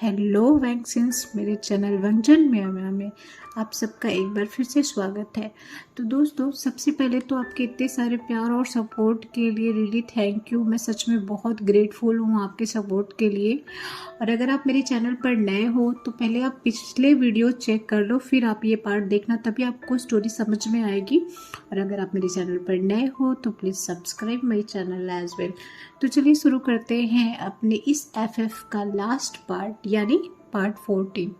Hello vaccines, मेरे channel व्यंजन में आप सबका एक बार फिर से स्वागत है। तो दोस्तों, सबसे पहले तो आपके इतने सारे प्यार और सपोर्ट के लिए रियली थैंक यू। मैं सच में बहुत ग्रेटफुल हूँ आपके सपोर्ट के लिए। और अगर आप मेरे चैनल पर नए हो तो पहले आप पिछले वीडियो चेक कर लो, फिर आप ये पार्ट देखना, तभी आपको स्टोरी समझ में आएगी। और अगर आप मेरे चैनल पर नए हो तो please subscribe my channel as well. तो चलिए शुरू करते हैं अपने इस FF का लास्ट पार्ट, यानी पार्ट 14।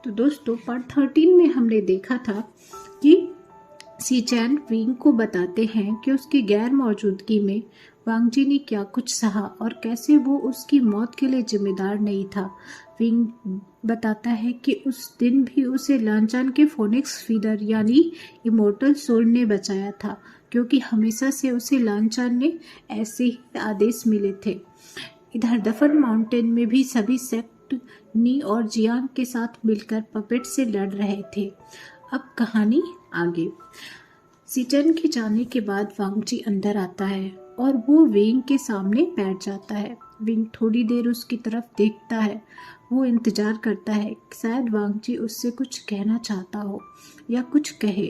तो दोस्तों, पार्ट 13 में हमने देखा था कि सीचैन विंग को बताते हैं कि उसकी गैर मौजूदगी में वांगजी ने क्या कुछ सहा और कैसे वो उसकी मौत के लिए जिम्मेदार नहीं था। विंग बताता है कि उस दिन भी उसे लांचान के फोनिक्स फीडर यानी इमोर्टल सोल ने बचाया था, क्योंकि हमेशा से उसे लांचान ने ऐसे ही आदेश मिले थे। इधर दफन माउंटेन में भी सभी सेक्ट नी और जियांग के साथ मिलकर पपेट से लड़ रहे थे। अब कहानी आगे। सीचन के जाने के बाद वांगजी अंदर आता है और वो विंग के सामने बैठ जाता है। विंग थोड़ी देर उसकी तरफ देखता है। वो इंतजार करता है कि शायद वांगजी उससे कुछ कहना चाहता हो या कुछ कहे।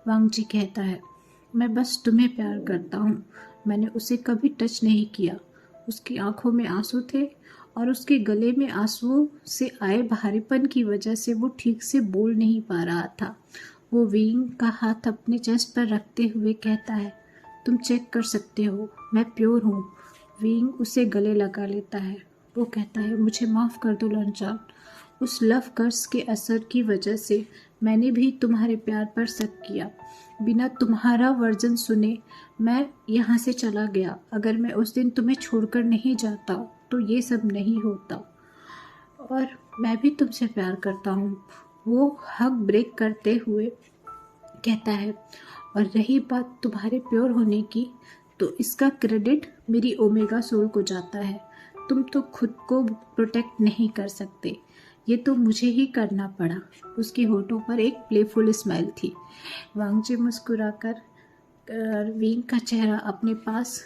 वांगजी कहता है, मैं बस तुम्हें प्यार करता हूँ। मैंने उसे कभी टच नहीं किया। उसकी आंखों में आंसू थे और उसके गले में आंसुओं से आए भारीपन की वजह से वो ठीक से बोल नहीं पा रहा था। वो विंग का हाथ अपने चेस्ट पर रखते हुए कहता है, तुम चेक कर सकते हो, मैं प्योर हूँ। विंग उसे गले लगा लेता है। वो कहता है, मुझे माफ़ कर दो लांचान। उस लव कर्स के असर की वजह से मैंने भी तुम्हारे प्यार पर शक किया। बिना तुम्हारा वर्जन सुने मैं यहाँ से चला गया। अगर मैं उस दिन तुम्हें छोड़कर नहीं जाता तो ये सब नहीं होता। और मैं भी तुमसे प्यार करता हूँ। वो हक ब्रेक करते हुए कहता है, और रही बात तुम्हारे प्योर होने की, तो इसका क्रेडिट मेरी ओमेगा सोल को जाता है। तुम तो खुद को प्रोटेक्ट नहीं कर सकते, ये तो मुझे ही करना पड़ा। उसके होठों पर एक प्लेफुल स्माइल थी। वांगजी मुस्कुराकर विंग का चेहरा अपने पास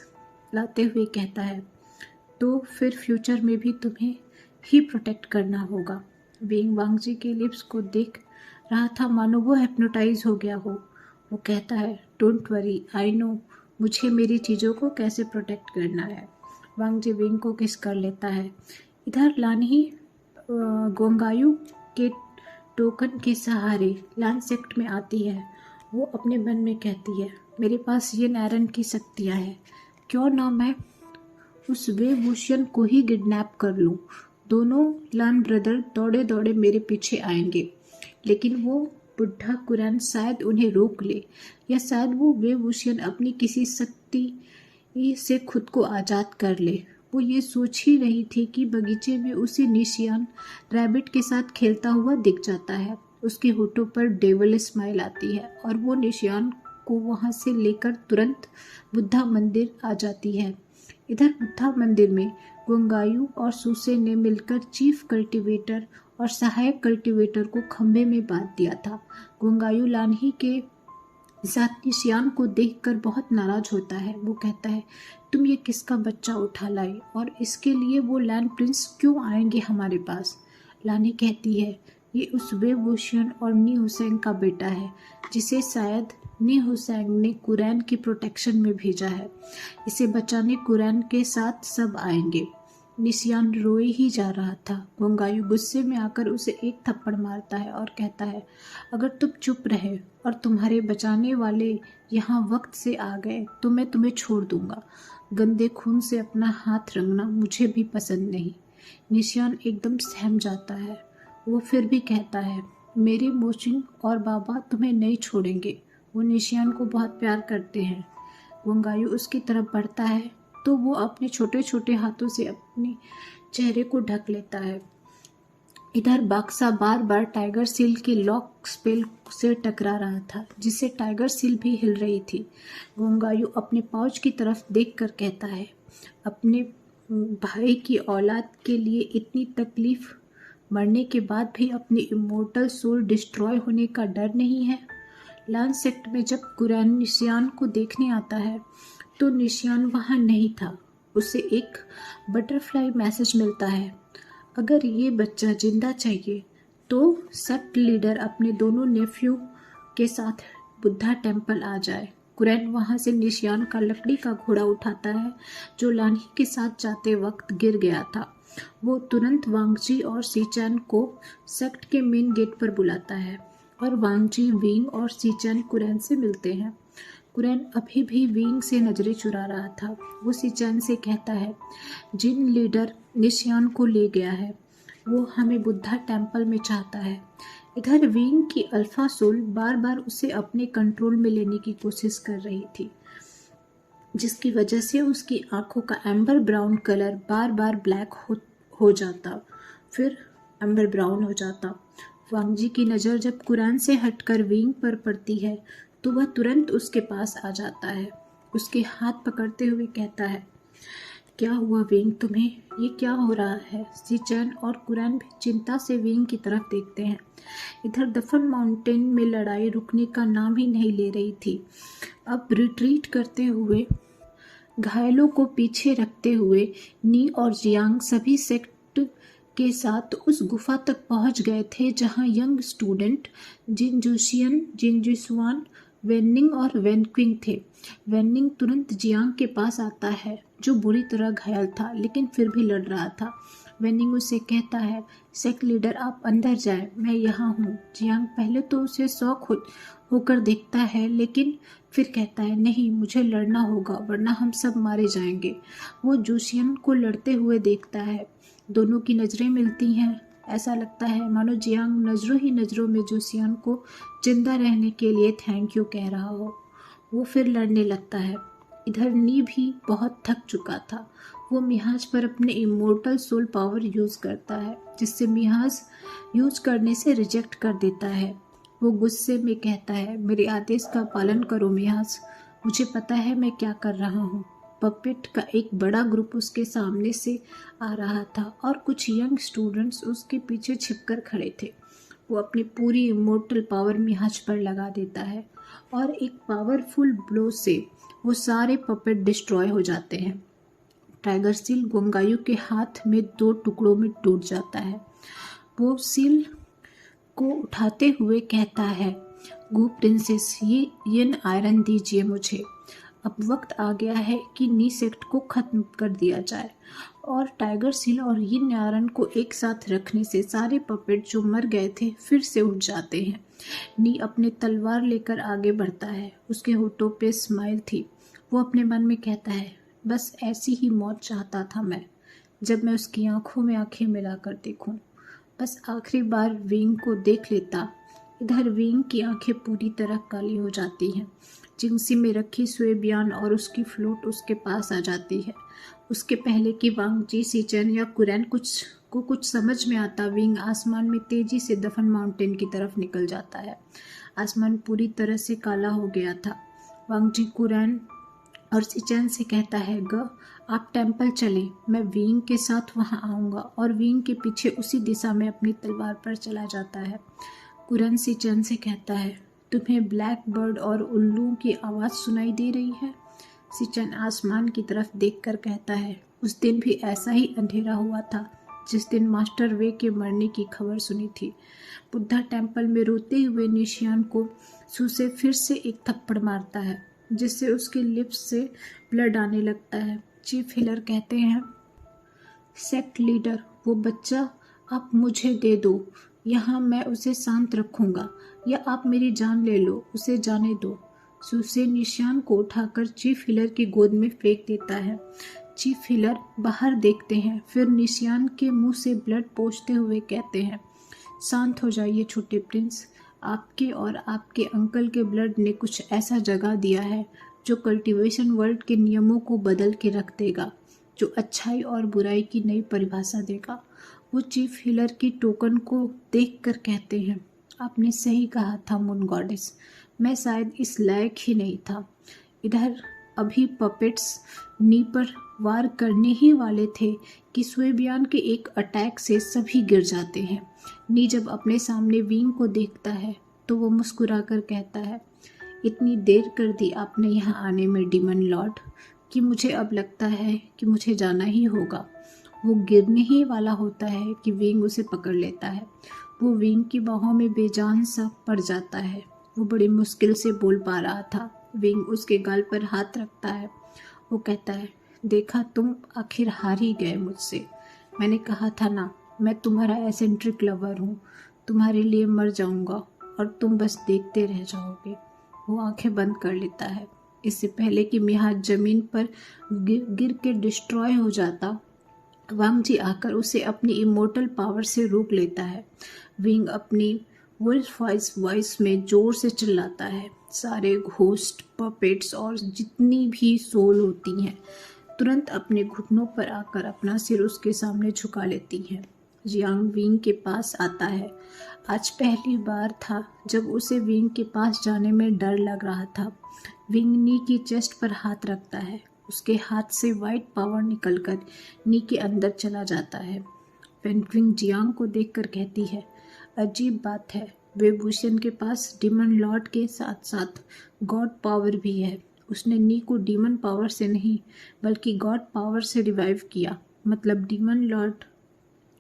लाते हुए कहता है, तो फिर फ्यूचर में भी तुम्हें ही प्रोटेक्ट करना होगा। विंग वांगजी के लिप्स को देख रहा था मानो वो हिप्नोटाइज हो गया हो। वो कहता है, डोंट वरी, आई नो मुझे मेरी चीज़ों को कैसे प्रोटेक्ट करना है। वांगजी विंग को किस कर लेता है। इधर लानही गोंगायू के टोकन के सहारे लान सेक्ट में आती है। वो अपने मन में कहती है, मेरे पास ये नैरन की शक्तियाँ हैं, क्यों ना मैं उस वेवूशियन को ही किडनैप कर लूँ। दोनों लान ब्रदर दौड़े दौड़े मेरे पीछे आएंगे, लेकिन वो बुढ़ा कुरान शायद उन्हें रोक ले, या शायद वो वेवूशियन अपनी किसी शक्ति से खुद को आज़ाद कर ले। वो ये सोच ही रही थी कि बगीचे में उसे निशियान रैबिट के साथ खेलता हुआ दिख जाता है। उसके होठों पर डेविल स्माइल आती है और वो निशियान को वहाँ से लेकर तुरंत बुद्धा मंदिर आ जाती है। इधर बुद्धा मंदिर में गोंगायू और सूसे ने मिलकर चीफ कल्टीवेटर और सहायक कल्टीवेटर को खंभे में बांध दिया था। गोंगायू लानही के साथ निशियान को देखकर बहुत नाराज होता है। वो कहता है, तुम ये किसका बच्चा उठा लाई, और इसके लिए वो लैंड प्रिंस क्यों आएंगे हमारे पास। लानी कहती है, ये उस वेवूशियन और नी हुसैन का बेटा है, जिसे शायद नी हुसैन ने कुरैन की प्रोटेक्शन में भेजा है। इसे बचाने कुरैन के साथ सब आएंगे। निशियान रोए ही जा रहा था। गोंगायू गुस्से में आकर उसे एक थप्पड़ मारता है और कहता है, अगर तुम चुप रहे और तुम्हारे बचाने वाले यहाँ वक्त से आ गए तो मैं तुम्हें छोड़ दूंगा। गंदे खून से अपना हाथ रंगना मुझे भी पसंद नहीं। निशियान एकदम सहम जाता है। वो फिर भी कहता है, मेरे मोचिंग और बाबा तुम्हें नहीं छोड़ेंगे। वो निशियान को बहुत प्यार करते हैं। गोंगायू उसकी तरफ बढ़ता है तो वो अपने छोटे छोटे हाथों से अपने चेहरे को ढक लेता है। इधर बाक्सा बार बार टाइगर सील के लॉक स्पेल से टकरा रहा था, जिससे टाइगर सील भी हिल रही थी। गोंगायू अपने पाउच की तरफ देखकर कहता है, अपने भाई की औलाद के लिए इतनी तकलीफ मरने के बाद भी अपनी इमोर्टल सोल डिस्ट्रॉय होने का डर नहीं है। लान सेक्ट में जब कुरैन निशियान को देखने आता है तो निशियान वहाँ नहीं था। उसे एक बटरफ्लाई मैसेज मिलता है, अगर ये बच्चा जिंदा चाहिए तो सेक्ट लीडर अपने दोनों नेफ्यू के साथ बुद्धा टेम्पल आ जाए। कुरैन वहां से निशियान का लकड़ी का घोड़ा उठाता है जो लानी के साथ जाते वक्त गिर गया था। वो तुरंत वांगजी और सीचैन को सेक्ट के मेन गेट पर बुलाता है और वांगजी, विंग और सीचैन कुरैन से मिलते हैं। कुरैन अभी भी विंग से नजरें चुरा रहा था। वो सीचैन से कहता है, जिन लीडर निशियान को ले गया है वो हमें बुद्धा टेम्पल में चाहता है। इधर विंग की अल्फा सोल बार बार उसे अपने कंट्रोल में लेने की कोशिश कर रही थी, जिसकी वजह से उसकी आंखों का एम्बर ब्राउन कलर बार बार ब्लैक हो जाता, फिर एम्बर ब्राउन हो जाता। वांगजी की नज़र जब कुरान से हटकर विंग पर पड़ती है तो वह तुरंत उसके पास आ जाता है। उसके हाथ पकड़ते हुए कहता है, क्या हुआ विंग, तुम्हें ये क्या हो रहा है? सीचैन और कुरैन भी चिंता से विंग की तरफ देखते हैं। इधर दफन माउंटेन में लड़ाई रुकने का नाम ही नहीं ले रही थी। अब रिट्रीट करते हुए, घायलों को पीछे रखते हुए नी और जियांग सभी सेक्ट के साथ उस गुफा तक पहुंच गए थे जहां यंग स्टूडेंट जिन जोशियन, जिन जुसवान, वेनिंग और वेनक्विंग थे। वेनिंग तुरंत जियांग के पास आता है जो बुरी तरह घायल था लेकिन फिर भी लड़ रहा था। वेनिंग उसे कहता है, सेक्ट लीडर आप अंदर जाए, मैं यहाँ हूँ। जियांग पहले तो उसे शौक होकर देखता है लेकिन फिर कहता है, नहीं, मुझे लड़ना होगा वरना हम सब मारे जाएंगे। वो जोशियन को लड़ते हुए देखता है। दोनों की नज़रें मिलती हैं। ऐसा लगता है मानो जियांग नज़रों ही नज़रों में जोशियन को जिंदा रहने के लिए थैंक यू कह रहा हो। वो फिर लड़ने लगता है। इधर नी भी बहुत थक चुका था। वो मिहाज पर अपने इमोर्टल सोल पावर यूज़ करता है जिससे मिहाज यूज करने से रिजेक्ट कर देता है। वो गुस्से में कहता है, मेरे आदेश का पालन करो मिहाज, मुझे पता है मैं क्या कर रहा हूँ। पपेट का एक बड़ा ग्रुप उसके सामने से आ रहा था और कुछ यंग स्टूडेंट्स उसके पीछे छिपकर खड़े थे। वो अपनी पूरी इमोर्टल पावर मिहाज पर लगा देता है और एक पावरफुल ब्लो से वो सारे पपेट डिस्ट्रॉय हो जाते हैं। टाइगर सील गोंगायू के हाथ में 2 टुकड़ों में टूट जाता है। वो सील को उठाते हुए कहता है, गू प्रिंसेस, ये यन आयरन दीजिए मुझे। अब वक्त आ गया है कि नी सेक्ट को खत्म कर दिया जाए। और टाइगर सील और यिन आयरन को एक साथ रखने से सारे पपेट जो मर गए थे फिर से उठ जाते हैं। नी अपने तलवार लेकर आगे बढ़ता है। उसके होठों पे स्माइल थी। वो अपने मन में कहता है, बस ऐसी ही मौत चाहता था मैं, जब मैं उसकी आंखों में आंखें मिलाकर देखूं। बस आखिरी बार विंग को देख लेता। इधर विंग की आंखें पूरी तरह काली हो जाती हैं। जिंगसी में रखी स्वेबियान और उसकी फ्लूट उसके पास आ जाती है। उसके पहले कि वांगजी, सीचैन या कुरैन कुछ समझ में आता, विंग आसमान में तेजी से दफन माउंटेन की तरफ निकल जाता है। आसमान पूरी तरह से काला हो गया था। वांगजी कुरैन और सीचैन से कहता है, आप टेम्पल चलें, मैं विंग के साथ वहां आऊँगा। और विंग के पीछे उसी दिशा में अपनी तलवार पर चला जाता है। कुरैन सीचैन से कहता है, तुम्हें ब्लैक बर्ड और उल्लू की आवाज़ सुनाई दे रही है? सीचैन आसमान की तरफ देखकर कहता है, उस दिन भी ऐसा ही अंधेरा हुआ था जिस दिन मास्टर वे के मरने की खबर सुनी थी। बुद्धा टेम्पल में रोते हुए निशियान को सूसे फिर से एक थप्पड़ मारता है जिससे उसके लिप्स से ब्लड आने लगता है। चीफ हीलर कहते हैं, सेक्ट लीडर, वो बच्चा आप मुझे दे दो, यहाँ मैं उसे शांत रखूंगा, या आप मेरी जान ले लो, उसे जाने दो। सूसे निशान को उठाकर चीफ हीलर की गोद में फेंक देता है। चीफ हीलर बाहर देखते हैं, फिर निशान के मुंह से ब्लड पोंछते हुए कहते हैं, शांत हो जाइए छोटे प्रिंस, आपके और आपके अंकल के ब्लड ने कुछ ऐसा जगा दिया है जो कल्टीवेशन वर्ल्ड के नियमों को बदल के रख देगा, जो अच्छाई और बुराई की नई परिभाषा देगा। वो चीफ हीलर की टोकन को देखकर कहते हैं, आपने सही कहा था मून गॉडेस, मैं शायद इस लायक ही नहीं था। इधर अभी पपेट्स नी पर वार करने ही वाले थे कि स्वेबियान के एक अटैक से सभी गिर जाते हैं। नी जब अपने सामने विंग को देखता है तो वो मुस्कुराकर कहता है, इतनी देर कर दी आपने यहाँ आने में डीमन लॉर्ड, कि मुझे अब लगता है कि मुझे जाना ही होगा। वो गिरने ही वाला होता है कि विंग उसे पकड़ लेता है। वो विंग की बाहों में बेजान सा पड़ जाता है। वो बड़ी मुश्किल से बोल पा रहा था। विंग उसके गाल पर हाथ रखता है। वो कहता है, देखा, तुम आखिर हार ही गए मुझसे। मैंने कहा था ना, मैं तुम्हारा एसेंट्रिक लवर हूँ। तुम्हारे लिए मर जाऊँगा और तुम बस देखते रह जाओगे। वो आंखें बंद कर लेता है। इससे पहले कि मिहाज जमीन पर गिर के डिस्ट्रॉय हो जाता, वांग जी आकर उसे अपनी इमोर्टल पावर से रोक लेता है। विंग अपनी वुल्फ वॉइस में जोर से चिल्लाता है। सारे घोस्ट, पपेट्स और जितनी भी सोल होती हैं तुरंत अपने घुटनों पर आकर अपना सिर उसके सामने झुका लेती हैं। जियांग विंग के पास आता है। आज पहली बार था जब उसे विंग के पास जाने में डर लग रहा था। विंग नी की चेस्ट पर हाथ रखता है। उसके हाथ से वाइट पावर निकलकर नी के अंदर चला जाता है। विंग जियांग को देखकर कहती है, अजीब बात है, वेबूशन के पास डीमन लॉर्ड के साथ साथ गॉड पावर भी है। उसने नी को डीमन पावर से नहीं बल्कि गॉड पावर से रिवाइव किया। मतलब डीमन लॉर्ड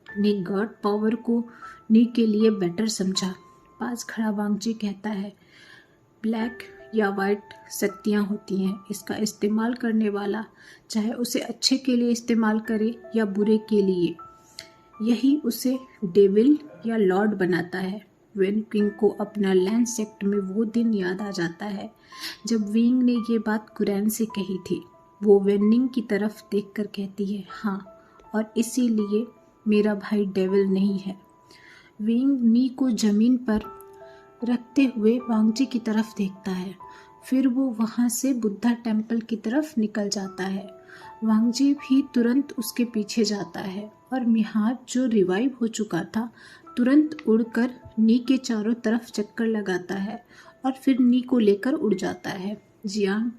ने गॉड पावर को नी के लिए बेटर समझा। पास खड़ा वांगजी कहता है, ब्लैक या वाइट शक्तियाँ होती हैं। इसका इस्तेमाल करने वाला चाहे उसे अच्छे के लिए इस्तेमाल करे या बुरे के लिए, यही उसे डेविल या लॉर्ड बनाता है। वेन किंग को अपना लैंड सेक्ट में वो दिन याद आ जाता है जब विंग ने ये बात कुरैन से कही थी। वो वेनिंग की तरफ देखकर कहती है, हाँ, और इसीलिए मेरा भाई डेविल नहीं है। विंग नी को जमीन पर रखते हुए वांगजी की तरफ देखता है। फिर वो वहाँ से बुद्धा टेम्पल की तरफ निकल जाता है। वांगजी भी तुरंत उसके पीछे जाता है और मिहाज जो रिवाइव हो चुका था तुरंत उड़कर नी के चारों तरफ चक्कर लगाता है और फिर नी को लेकर उड़ जाता है। जियांग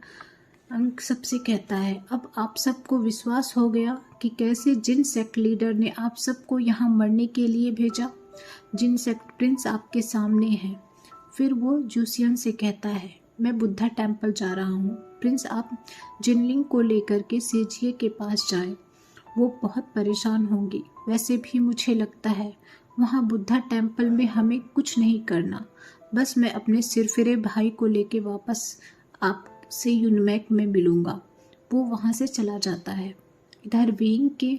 अंक सबसे कहता है, अब आप सबको विश्वास हो गया कि कैसे जिन सेक्ट लीडर ने आप सबको यहाँ मरने के लिए भेजा। जिन सेक्ट प्रिंस आपके सामने हैं। फिर वो जूसियन से कहता है, मैं बुद्धा टेम्पल जा रहा हूँ। प्रिंस, आप जिनलिंग को लेकर के सेजिए के पास जाएं। वो बहुत परेशान होंगी। वैसे भी मुझे लगता है वहाँ बुद्धा टेम्पल में हमें कुछ नहीं करना। बस मैं अपने सिरफिरे भाई को लेके वापस आपसे यूनमैक में मिलूँगा। वो वहाँ से चला जाता है। इधर विंग के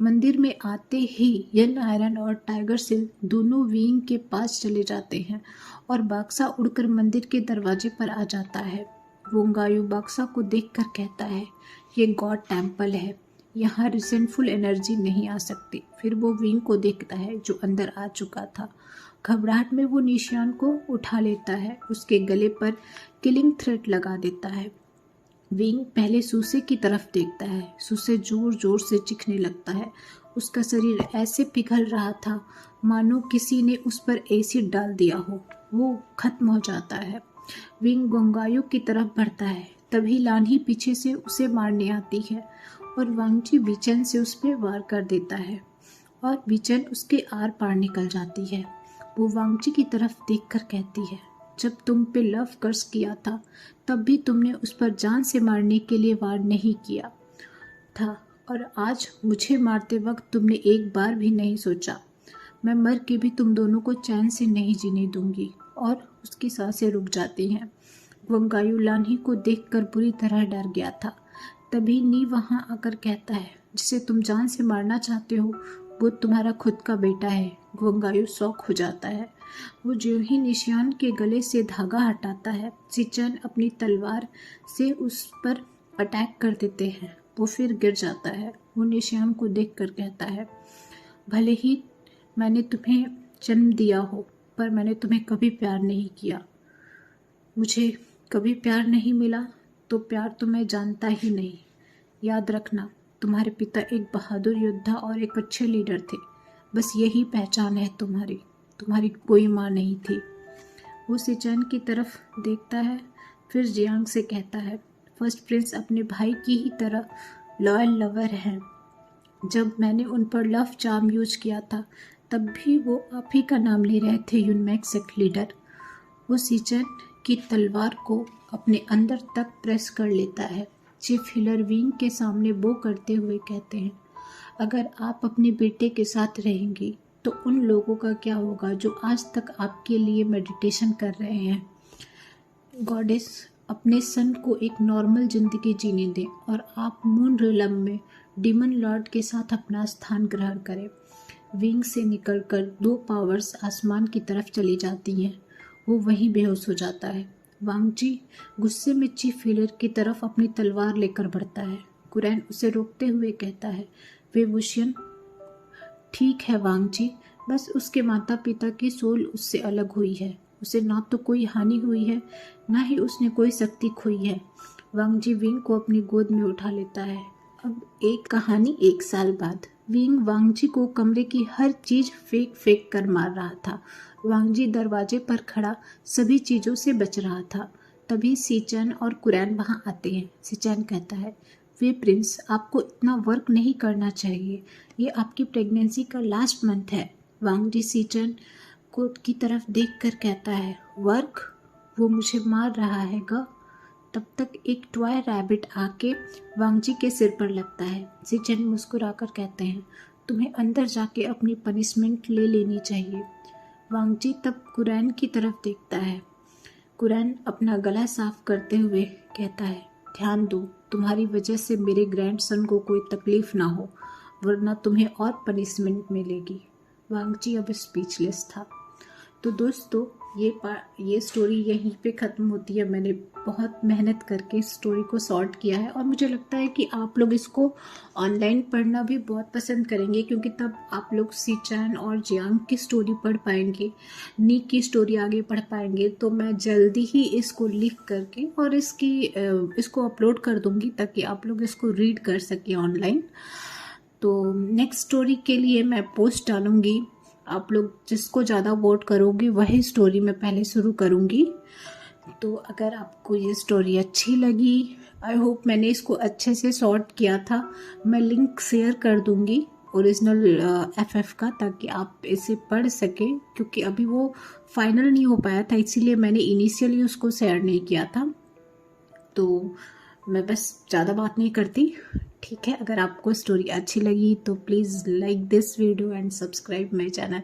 मंदिर में आते ही यन आयरन और टाइगर सिल दोनों विंग के पास चले जाते हैं और बाक्सा उड़कर मंदिर के दरवाजे पर आ जाता है। वोंगायू बाक्सा को देखकर कहता है, ये गॉड टेम्पल है, यहाँ रिसेंटफुल एनर्जी नहीं आ सकती। फिर वो विंग को देखता है जो अंदर आ चुका था। घबराहट में वो निशान को उठा लेता है। उसके गले पर किलिंग थ्रेड लगा देता है। विंग पहले सूसे की तरफ देखता है। सूसे जोर जोर से चीखने लगता है। उसका शरीर ऐसे पिघल रहा था मानो किसी ने उस पर एसिड डाल दिया हो। वो खत्म हो जाता है। विंग गोंगायू की तरफ बढ़ता है। तभी लानही पीछे से उसे मारने आती है और वांगजी बीचन से उस पर वार कर देता है और बीचन उसके आर पार निकल जाती है। वो वांगजी की तरफ देखकर कहती है, जब तुम पे लव कर्स किया था तब भी तुमने उस पर जान से मारने के लिए वार नहीं किया था और आज मुझे मारते वक्त तुमने एक बार भी नहीं सोचा। मैं मर के भी तुम दोनों को चैन से नहीं जीने दूंगी। और उसकी सांसें रुक जाती हैं। वंगायू लानही को देखकर बुरी तरह डर गया था। तभी नी वहाँ आकर कहता है, जिसे तुम जान से मारना चाहते हो वो तुम्हारा खुद का बेटा है। वंगायू शौक हो जाता है। वो जो ही निशान के गले से धागा हटाता है, सिचन अपनी तलवार से उस पर अटैक कर देते हैं। वो फिर गिर जाता है। वो निशान को देखकर कहता है, भले ही मैंने तुम्हें जन्म दिया हो पर मैंने तुम्हें कभी प्यार नहीं किया। मुझे कभी प्यार नहीं मिला तो प्यार तो मैं जानता ही नहीं। याद रखना, तुम्हारे पिता एक बहादुर योद्धा और एक अच्छे लीडर थे। बस यही पहचान है तुम्हारी। तुम्हारी कोई माँ नहीं थी। वो सिचन की तरफ देखता है, फिर जियांग से कहता है, फर्स्ट प्रिंस अपने भाई की ही तरह लॉयल लवर हैं। जब मैंने उन पर लव चार्म यूज किया था तब भी वो आप ही का नाम ले रहे थे, यूनमैक सेक्ट लीडर। वो सिचन की तलवार को अपने अंदर तक प्रेस कर लेता है। चीफ हिलर विंग के सामने बो करते हुए कहते हैं, अगर आप अपने बेटे के साथ रहेंगी तो उन लोगों का क्या होगा जो आज तक आपके लिए मेडिटेशन कर रहे हैं। गॉडेस, अपने सन को एक नॉर्मल जिंदगी जीने दें और आप मून रिलम में डीमन लॉर्ड के साथ अपना स्थान ग्रहण करें। विंग से निकलकर 2 पावर्स आसमान की तरफ चली जाती हैं। वो वहीं बेहोश हो जाता है। वांगजी गुस्से में चीफ हीलर की तरफ अपनी तलवार लेकर बढ़ता है। कुरैन उसे रोकते हुए कहता है, वेवुशियन, ठीक है वांगजी, बस उसके माता पिता की सोल उससे अलग हुई है। उसे ना तो कोई हानि हुई है, ना ही उसने कोई शक्ति खोई है। वांगजी विंग को अपनी गोद में उठा लेता है। अब एक कहानी 1 साल बाद। विंग वांगजी को कमरे की हर चीज फेंक फेंक कर मार रहा था। वांगजी दरवाजे पर खड़ा सभी चीजों से बच रहा था। तभी सीचैन और कुरैन वहां आते हैं। सीचैन कहता है, वे प्रिंस, आपको इतना वर्क नहीं करना चाहिए। ये आपकी प्रेगनेंसी का लास्ट मंथ है। वांगजी सीचैन को की तरफ देखकर कहता है, वर्क? वो मुझे मार रहा है गा। तब तक एक टॉय रैबिट आके वांगजी के सिर पर लगता है। सीचैन मुस्कुराकर कहते हैं, तुम्हें अंदर जाके अपनी पनिशमेंट ले लेनी चाहिए। वांगजी तब कुरैन की तरफ देखता है। कुरैन अपना गला साफ करते हुए कहता है, ध्यान दो, तुम्हारी वजह से मेरे ग्रैंडसन को कोई तकलीफ ना हो, वरना तुम्हें और पनिशमेंट मिलेगी। वांगजी अब स्पीचलेस था। तो दोस्तों, ये स्टोरी यहीं पे ख़त्म होती है। मैंने बहुत मेहनत करके इस स्टोरी को सॉर्ट किया है और मुझे लगता है कि आप लोग इसको ऑनलाइन पढ़ना भी बहुत पसंद करेंगे, क्योंकि तब आप लोग सीचैन और जियांग की स्टोरी पढ़ पाएंगे, नीक की स्टोरी आगे पढ़ पाएंगे। तो मैं जल्दी ही इसको लिख करके और इसको अपलोड कर दूँगी ताकि आप लोग इसको रीड कर सकें ऑनलाइन। तो नेक्स्ट स्टोरी के लिए मैं पोस्ट डालूँगी। आप लोग जिसको ज़्यादा वोट करोगे वही स्टोरी मैं पहले शुरू करूँगी। तो अगर आपको ये स्टोरी अच्छी लगी, आई होप मैंने इसको अच्छे से सॉर्ट किया था। मैं लिंक शेयर कर दूँगी ओरिजिनल FF का, ताकि आप इसे पढ़ सकें, क्योंकि अभी वो फाइनल नहीं हो पाया था, इसीलिए मैंने इनिशियली उसको शेयर नहीं किया था। तो मैं बस ज़्यादा बात नहीं करती, ठीक है। अगर आपको स्टोरी अच्छी लगी तो please like this video and subscribe my channel.